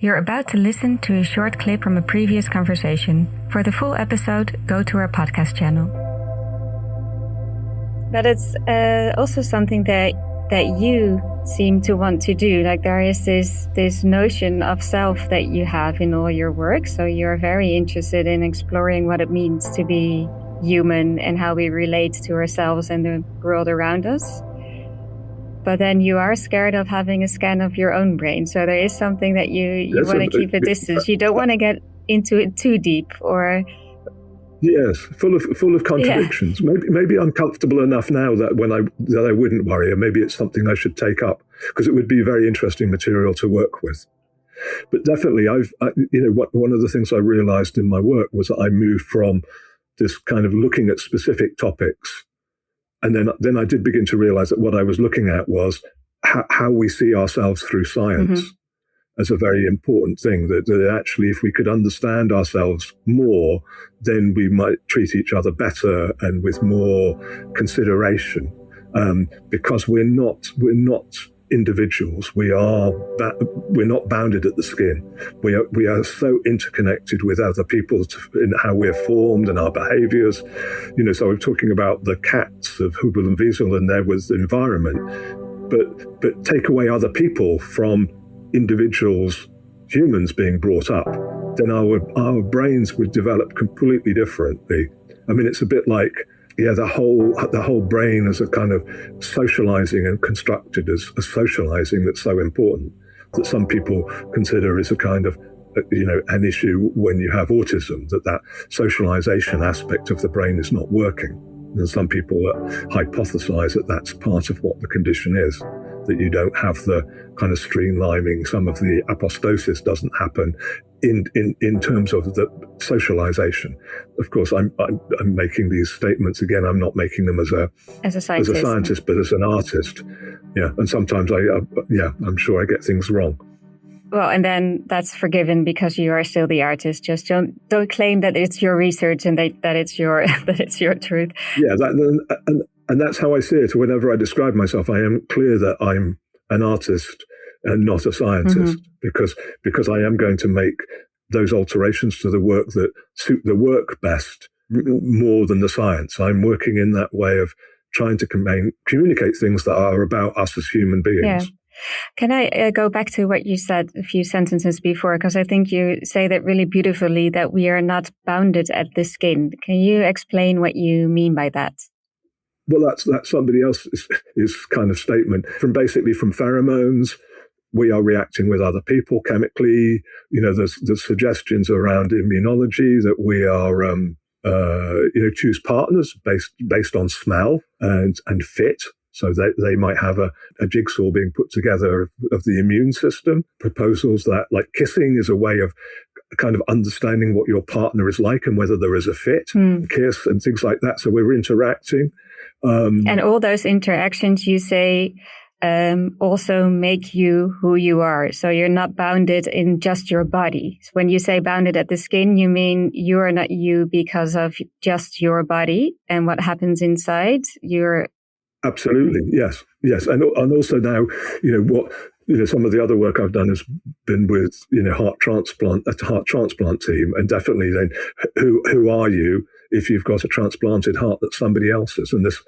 You're about to listen to a short clip from a previous conversation. For the full episode, go to our podcast channel. But it's also something that you seem to want to do. Like there is this notion of self that you have in all your work. So you're very interested in exploring what it means to be human and how we relate to ourselves and the world around us. But then you are scared of having a scan of your own brain. So there is something that you want to keep a distance. You don't want to get into it too deep or... Yes, full of contradictions. Yeah. Maybe I'm comfortable enough now that I wouldn't worry, and maybe it's something I should take up because it would be very interesting material to work with. But definitely, one of the things I realized in my work was that I moved from this kind of looking at specific topics, and then I did begin to realize that what I was looking at was how we see ourselves through science. Mm-hmm. As a very important thing, that actually if we could understand ourselves more, then we might treat each other better and with more consideration, because we're not individuals. We're not bounded at the skin. We are so interconnected with other people in how we're formed and our behaviors. So we're talking about the cats of Hubel and Wiesel, and there was the environment, but take away other people from individuals, humans being brought up, then our brains would develop completely differently. I mean, it's a bit like, the whole brain as a kind of socializing and constructed as a socializing that's so important that some people consider is a kind of, an issue when you have autism, that socialization aspect of the brain is not working. And some people hypothesize that that's part of what the condition is, that you don't have the kind of streamlining, some of the apostosis doesn't happen in terms of the socialization. Of course, I'm making these statements again. I'm not making them as a scientist, but as an artist. Yeah, and sometimes I'm sure I get things wrong. Well, and then that's forgiven because you are still the artist. Just don't claim that it's your research and that it's your truth. Yeah, and that's how I see it. Whenever I describe myself, I am clear that I'm an artist and not a scientist, mm-hmm. because I am going to make those alterations to the work that suit the work best more than the science. I'm working in that way of trying to communicate things that are about us as human beings. Yeah. Can I go back to what you said a few sentences before? Because I think you say that really beautifully, that we are not bounded at the skin. Can you explain what you mean by that? Well, that's somebody else's kind of statement. From pheromones, we are reacting with other people chemically. There's suggestions around immunology that we are, choose partners based on smell and fit. So they might have a jigsaw being put together of the immune system. Proposals that like kissing is a way of kind of understanding what your partner is like and whether there is a fit, kiss and things like that. So we're interacting. And all those interactions, you say, also make you who you are. So you're not bounded in just your body. So when you say bounded at the skin, you mean you are not you because of just your body and what happens inside. You're absolutely, yes, and also now, some of the other work I've done has been with heart transplant team, and definitely then who are you if you've got a transplanted heart that's somebody else's, and this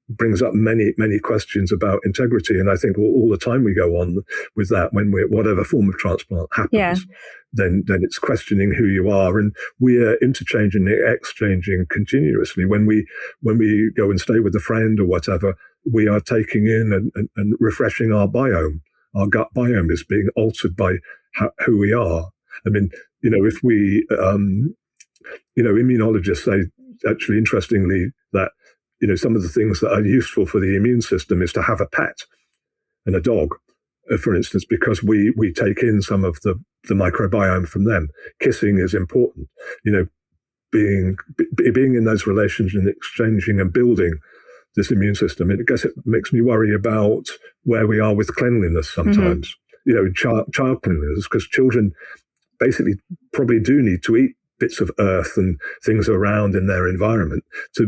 brings up many questions about integrity. And I think all the time we go on with that when whatever form of transplant happens, then it's questioning who you are, and we are exchanging continuously. When we go and stay with a friend or whatever, we are taking in and refreshing our biome. Our gut biome is being altered by who we are. I mean, if we, immunologists say, actually, interestingly, that some of the things that are useful for the immune system is to have a pet and a dog, for instance, because we take in some of the microbiome from them. Kissing is important, being in those relations and exchanging and building this immune system. And I guess it makes me worry about where we are with cleanliness sometimes, child cleanliness, because children basically probably do need to eat bits of earth and things around in their environment to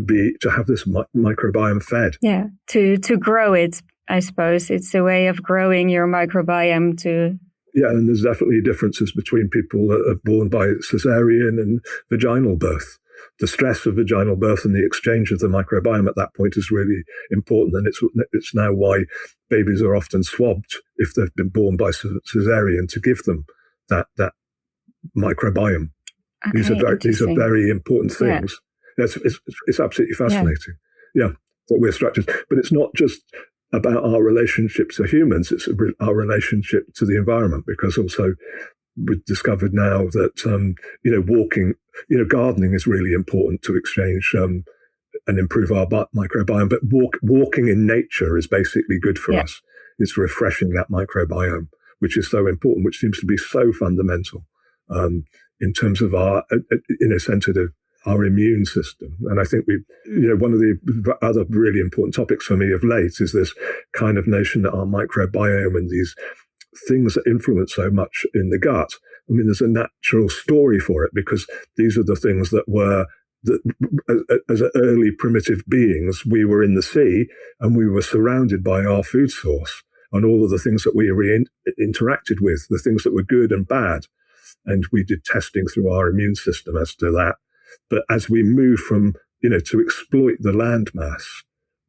have this microbiome fed. Yeah, to grow it, I suppose. It's a way of growing your microbiome to Yeah, and there's definitely differences between people that are born by cesarean and vaginal birth. The stress of vaginal birth and the exchange of the microbiome at that point is really important, and it's now why babies are often swabbed if they've been born by cesarean to give them that microbiome. These are very important things. Yeah. It's absolutely fascinating. Yeah, that we're structured, but it's not just about our relationship to humans, it's our relationship to the environment, because also we've discovered now that, walking, gardening is really important to exchange and improve our microbiome, but walking in nature is basically good for us. It's refreshing that microbiome, which is so important, which seems to be so fundamental in terms of our, sensitive, our immune system. And I think one of the other really important topics for me of late is this kind of notion that our microbiome and these things that influence so much in the gut. I mean, there's a natural story for it, because these are the things that as early primitive beings, we were in the sea and we were surrounded by our food source and all of the things that we interacted with, the things that were good and bad. And we did testing through our immune system as to that. But as we move from, to exploit the landmass,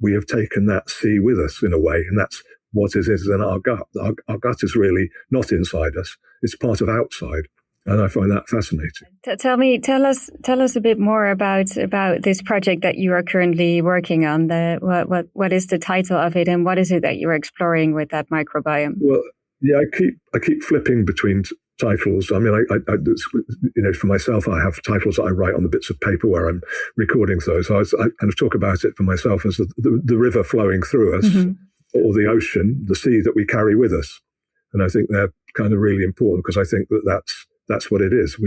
we have taken that sea with us in a way. And that's what it is in our gut. Our gut is really not inside us. It's part of outside. And I find that fascinating. Tell us a bit more about this project that you are currently working on. What is the title of it, and what is it that you're exploring with that microbiome? Well, yeah, I keep flipping between titles. I mean, I for myself, I have titles that I write on the bits of paper where I'm recording those. So I kind of talk about it for myself as the river flowing through us, or the ocean, the sea that we carry with us. And I think they're kind of really important, because I think that's what it is.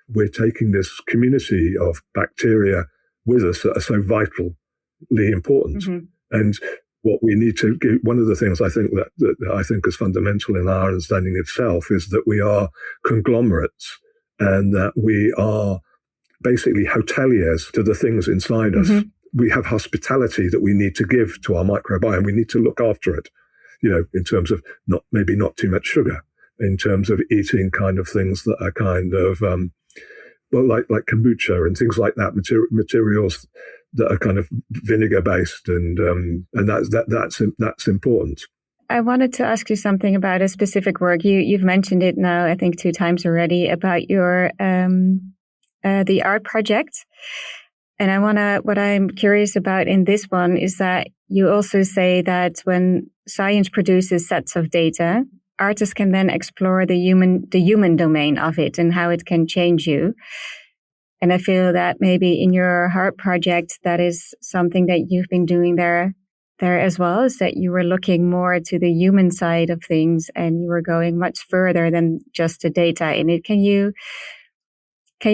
We're taking this community of bacteria with us that are so vitally important. And what we need to give, one of the things I think that I think is fundamental in our understanding of self, is that we are conglomerates, and that we are basically hoteliers to the things inside us. We have hospitality that we need to give to our microbiome. We need to look after it, in terms of maybe not too much sugar, in terms of eating kind of things that are kind of, like kombucha and things like that, materials that are kind of vinegar based, and that's important. I wanted to ask you something about a specific work. You've mentioned it now, I think 2 times already, about your the art project. And what I'm curious about in this one is that you also say that when science produces sets of data, artists can then explore the human domain of it and how it can change you. And I feel that maybe in your heart project, that is something that you've been doing there as well, is that you were looking more to the human side of things, and you were going much further than just the data in it. Can you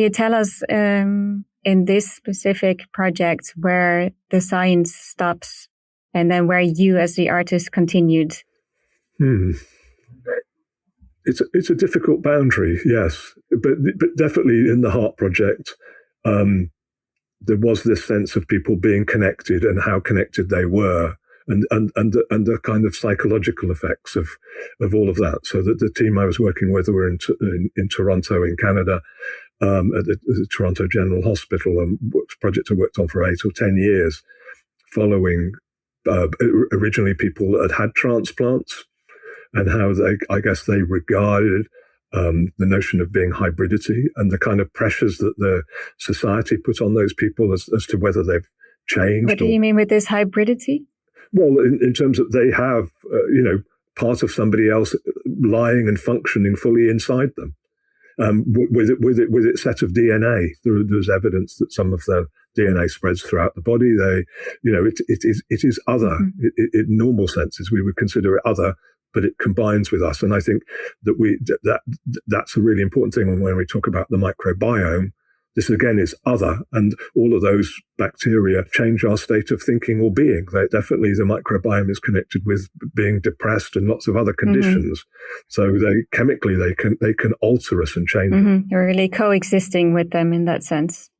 tell us in this specific project where the science stops and then where you as the artist continued? It's a difficult boundary, yes, but definitely in the Heart Project, there was this sense of people being connected and how connected they were, and the kind of psychological effects of all of that. So that the team I was working with were in Toronto, in Canada, at the Toronto General Hospital, and project I worked on for 8 or 10 years, following originally people that had transplants, and how they regarded the notion of being hybridity and the kind of pressures that the society put on those people as to whether they've changed. What do you mean with this hybridity? Well, in terms of they have, part of somebody else lying and functioning fully inside them. With its set of DNA, there's evidence that some of the DNA spreads throughout the body. It is other. In normal senses, we would consider it other, but it combines with us. And I think that that's a really important thing when we talk about the microbiome. This again is other, and all of those bacteria change our state of thinking or being. Definitely the microbiome is connected with being depressed and lots of other conditions. So chemically they can alter us and change us. You're really coexisting with them in that sense.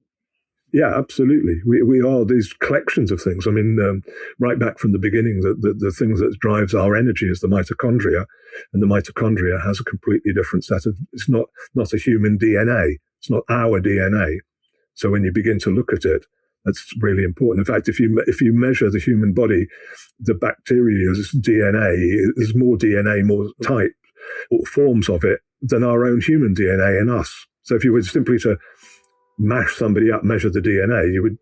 Yeah, absolutely. We are these collections of things. I mean, right back from the beginning, the thing that drives our energy is the mitochondria, and the mitochondria has a completely different set of. It's not a human DNA. It's not our DNA. So when you begin to look at it, that's really important. In fact, if you measure the human body, the bacteria's DNA, there's more DNA, more type or forms of it than our own human DNA in us. So if you were simply to mash somebody up, measure the DNA,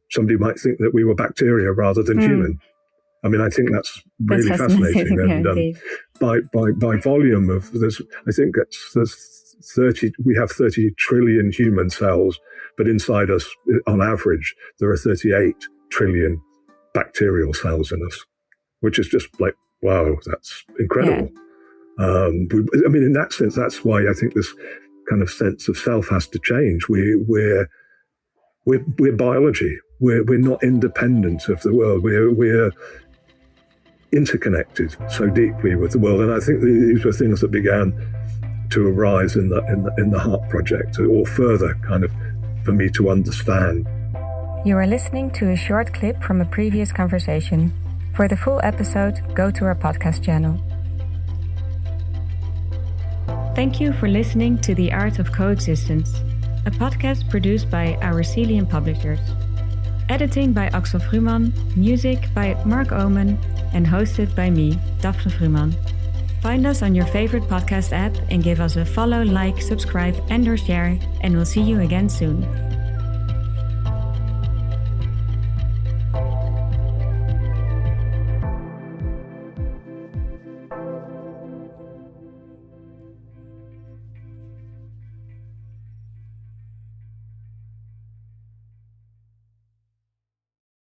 somebody might think that we were bacteria rather than human. I mean, I think that's really fascinating. And by volume of there's 30. We have 30 trillion human cells, but inside us, on average, there are 38 trillion bacterial cells in us, which is just like, wow, that's incredible. Yeah. I mean, in that sense, that's why I think this kind of sense of self has to change. We're biology. We're not independent of the world. We're interconnected so deeply with the world. And I think these were things that began to arise in the Heart Project, or further kind of for me to understand. You are listening to a short clip from a previous conversation. For the full episode, go to our podcast channel. Thank you for listening to The Art of Coexistence, a podcast produced by Ourcelium Publishers. Editing by Axel Frühmann, music by Mark Oman, and hosted by me, Daphne Frühmann. Find us on your favorite podcast app and give us a follow, like, subscribe, and/or share, and we'll see you again soon.